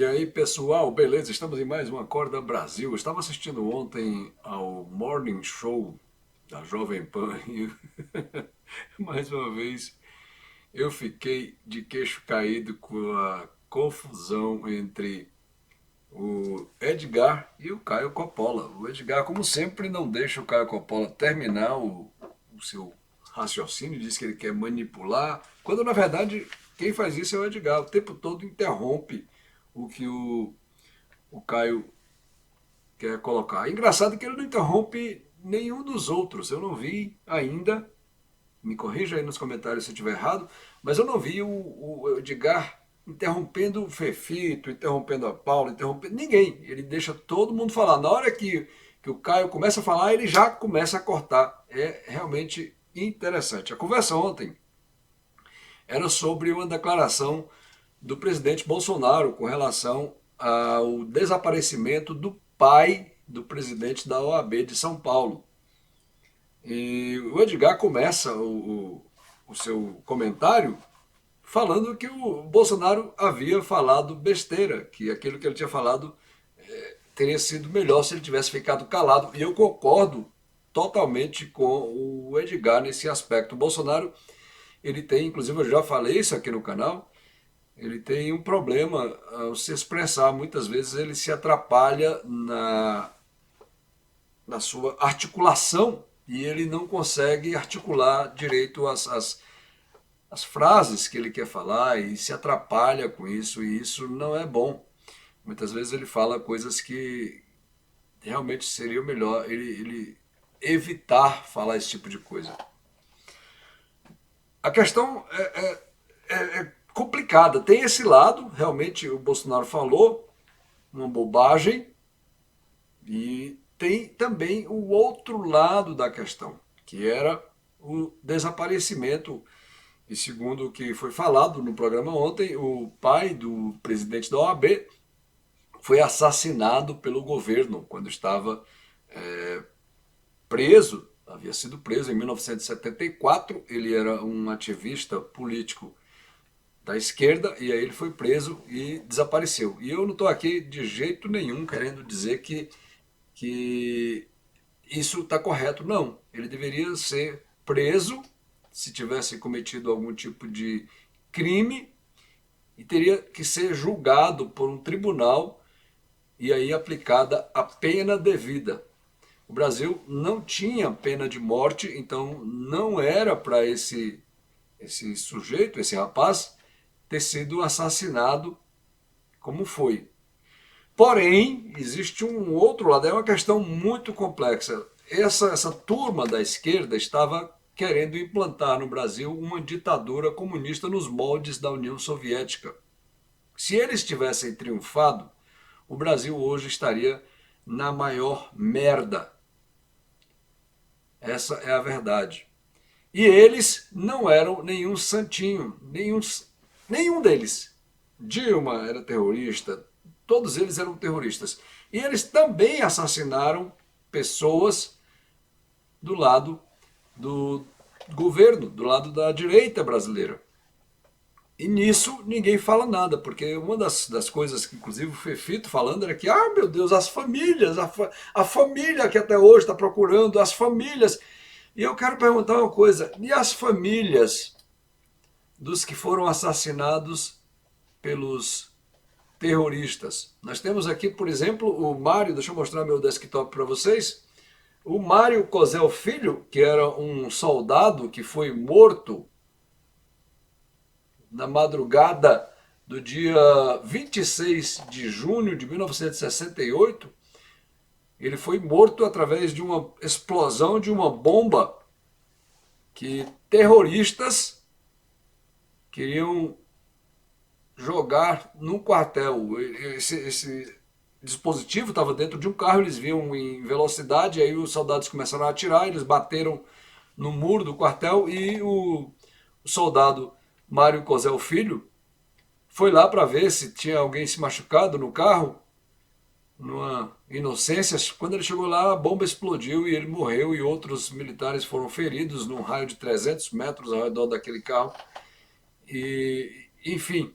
E aí, pessoal, beleza? Estamos em mais um Acorda Brasil. Eu estava assistindo ontem ao Morning Show da Jovem Pan e mais uma vez eu fiquei de queixo caído com a confusão entre o Edgar e o Caio Coppola. O Edgar, como sempre, não deixa o Caio Coppola terminar o seu raciocínio, diz que ele quer manipular, quando na verdade quem faz isso é o Edgar. O tempo todo interrompe o que o Caio quer colocar. Engraçado que ele não interrompe nenhum dos outros. Eu não vi ainda, me corrija aí nos comentários se eu estiver errado, mas eu não vi o Edgar interrompendo o Fefito, interrompendo a Paula, interrompendo ninguém. Ele deixa todo mundo falar. Na hora que o Caio começa a falar, ele já começa a cortar. É realmente interessante. A conversa ontem era sobre uma declaração do presidente Bolsonaro com relação ao desaparecimento do pai do presidente da OAB de São Paulo. E o Edgar começa o seu comentário falando que o Bolsonaro havia falado besteira, que aquilo que ele tinha falado teria sido melhor se ele tivesse ficado calado. E eu concordo totalmente com o Edgar nesse aspecto. O Bolsonaro, ele tem, inclusive eu já falei isso aqui no canal, ele tem um problema ao se expressar. Muitas vezes ele se atrapalha na sua articulação e ele não consegue articular direito as frases que ele quer falar e se atrapalha com isso, e isso não é bom. Muitas vezes ele fala coisas que realmente seria melhor ele evitar falar esse tipo de coisa. A questão é complicada. Tem esse lado, realmente o Bolsonaro falou uma bobagem, e tem também o outro lado da questão, que era o desaparecimento. E segundo o que foi falado no programa ontem, o pai do presidente da OAB foi assassinado pelo governo quando estava preso, havia sido preso em 1974. Ele era um ativista político da esquerda, e aí ele foi preso e desapareceu. E eu não estou aqui de jeito nenhum querendo dizer que isso está correto. Não, ele deveria ser preso se tivesse cometido algum tipo de crime e teria que ser julgado por um tribunal e aí aplicada a pena devida. O Brasil não tinha pena de morte, então não era para esse sujeito, esse rapaz, ter sido assassinado como foi. Porém, existe um outro lado, é uma questão muito complexa. Essa turma da esquerda estava querendo implantar no Brasil uma ditadura comunista nos moldes da União Soviética. Se eles tivessem triunfado, o Brasil hoje estaria na maior merda. Essa é a verdade. E eles não eram nenhum santinho, nenhum deles. Dilma era terrorista, todos eles eram terroristas. E eles também assassinaram pessoas do lado do governo, do lado da direita brasileira. E nisso ninguém fala nada, porque uma das coisas que inclusive o Fefito falando era que, ah, meu Deus, as famílias, a família que até hoje está procurando, as famílias. E eu quero perguntar uma coisa, e as famílias dos que foram assassinados pelos terroristas? Nós temos aqui, por exemplo, o Mário, deixa eu mostrar meu desktop para vocês, o Mário Cosel Filho, que era um soldado que foi morto na madrugada do dia 26 de junho de 1968, ele foi morto através de uma explosão de uma bomba que terroristas queriam jogar num quartel. Esse dispositivo estava dentro de um carro, eles vinham em velocidade, aí os soldados começaram a atirar, eles bateram no muro do quartel e o soldado Mário Cosel Filho foi lá para ver se tinha alguém se machucado no carro, numa inocência. Quando ele chegou lá, a bomba explodiu e ele morreu, e outros militares foram feridos num raio de 300 metros ao redor daquele carro. E, enfim,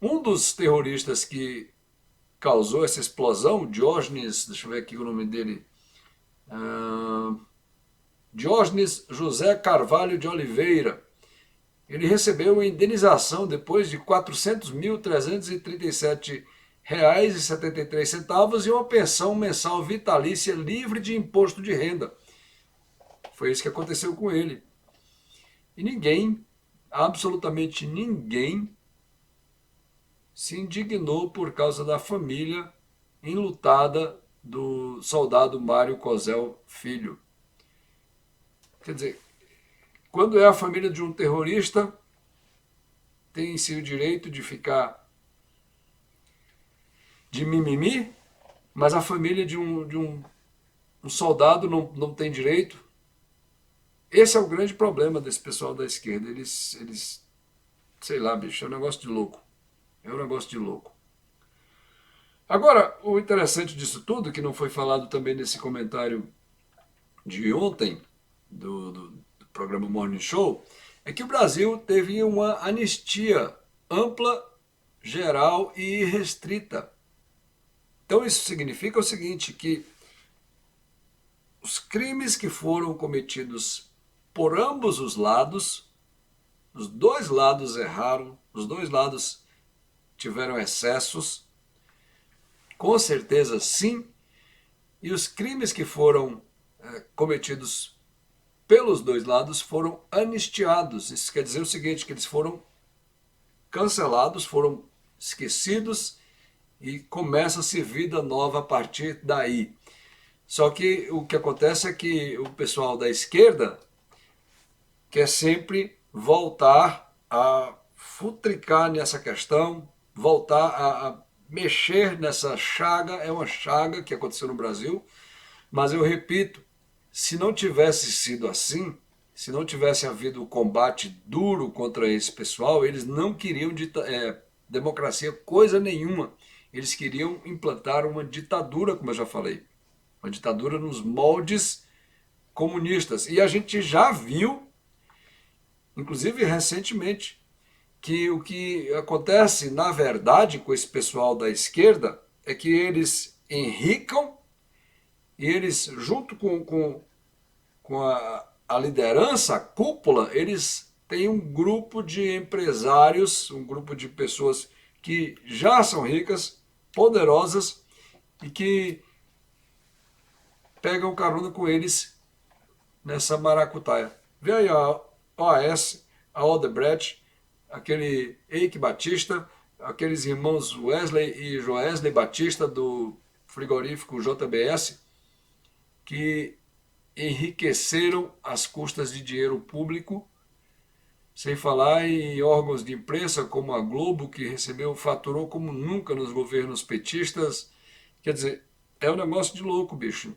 Um dos terroristas que causou essa explosão, Diógenes, deixa eu ver aqui o nome dele, ah, Diógenes José Carvalho de Oliveira, ele recebeu uma indenização depois de R$ 400.337,73 e uma pensão mensal vitalícia livre de imposto de renda. Foi isso que aconteceu com ele. E ninguém, absolutamente ninguém, se indignou por causa da família enlutada do soldado Mário Cosel Filho. Quer dizer, quando é a família de um terrorista, tem-se o direito de ficar de mimimi, mas a família de um soldado não tem direito. Esse é o grande problema desse pessoal da esquerda. Eles, sei lá, bicho, é um negócio de louco. É um negócio de louco. Agora, o interessante disso tudo, que não foi falado também nesse comentário de ontem, do programa Morning Show, é que o Brasil teve uma anistia ampla, geral e restrita. Então isso significa o seguinte, que os crimes que foram cometidos por ambos os lados erraram, os dois lados tiveram excessos, com certeza sim, e os crimes que foram cometidos pelos dois lados foram anistiados. Isso quer dizer o seguinte, que eles foram cancelados, foram esquecidos e começa-se vida nova a partir daí. Só que o que acontece é que o pessoal da esquerda quer sempre voltar a futricar nessa questão, voltar a mexer nessa chaga. É uma chaga que aconteceu no Brasil, mas eu repito, se não tivesse sido assim, se não tivesse havido combate duro contra esse pessoal, eles não queriam democracia coisa nenhuma. Eles queriam implantar uma ditadura, como eu já falei. Uma ditadura nos moldes comunistas. E a gente já viu, inclusive recentemente, que o que acontece, na verdade, com esse pessoal da esquerda é que eles enricam e eles, junto com a liderança, a cúpula, eles têm um grupo de empresários, um grupo de pessoas que já são ricas, poderosas e que pegam carona com eles nessa maracutaia. Vê aí a OAS, a Odebrecht, aquele Eike Batista, aqueles irmãos Wesley e Joesley Batista do frigorífico JBS, que enriqueceram às custas de dinheiro público, sem falar em órgãos de imprensa como a Globo, que faturou como nunca nos governos petistas. Quer dizer, é um negócio de louco, bicho.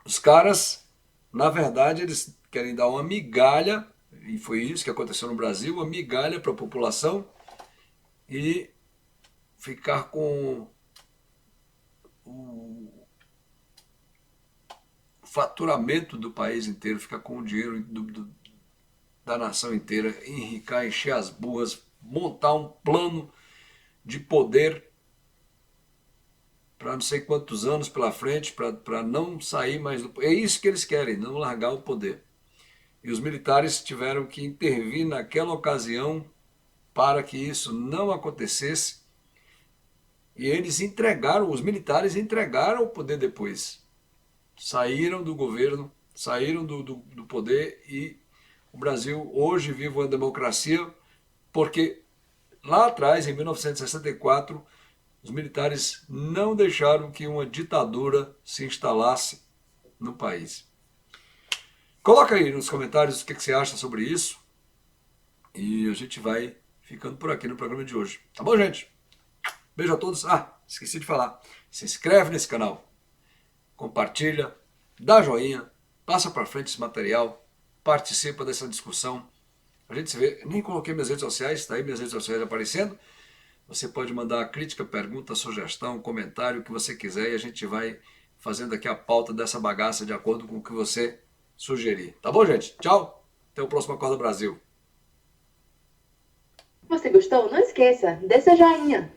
Os caras, na verdade, eles querem dar uma migalha, e foi isso que aconteceu no Brasil, uma migalha para a população e ficar com o faturamento do país inteiro, ficar com o dinheiro da nação inteira, enricar, encher as burras, montar um plano de poder para não sei quantos anos pela frente, para não sair mais do poder. É isso que eles querem, não largar o poder. E os militares tiveram que intervir naquela ocasião para que isso não acontecesse. E eles entregaram, os militares entregaram o poder depois. Saíram do governo, saíram do poder e o Brasil hoje vive uma democracia porque lá atrás, em 1964, os militares não deixaram que uma ditadura se instalasse no país. Coloca aí nos comentários o que você acha sobre isso e a gente vai ficando por aqui no programa de hoje. Tá bom, gente? Beijo a todos. Ah, esqueci de falar. Se inscreve nesse canal, compartilha, dá joinha, passa para frente esse material, participa dessa discussão. A gente se vê. Nem coloquei minhas redes sociais, está aí minhas redes sociais aparecendo. Você pode mandar crítica, pergunta, sugestão, comentário, o que você quiser e a gente vai fazendo aqui a pauta dessa bagaça de acordo com o que você sugerir. Tá bom, gente? Tchau. Até o próximo Acorda Brasil. você gostou, não esqueça, dê seu joinha.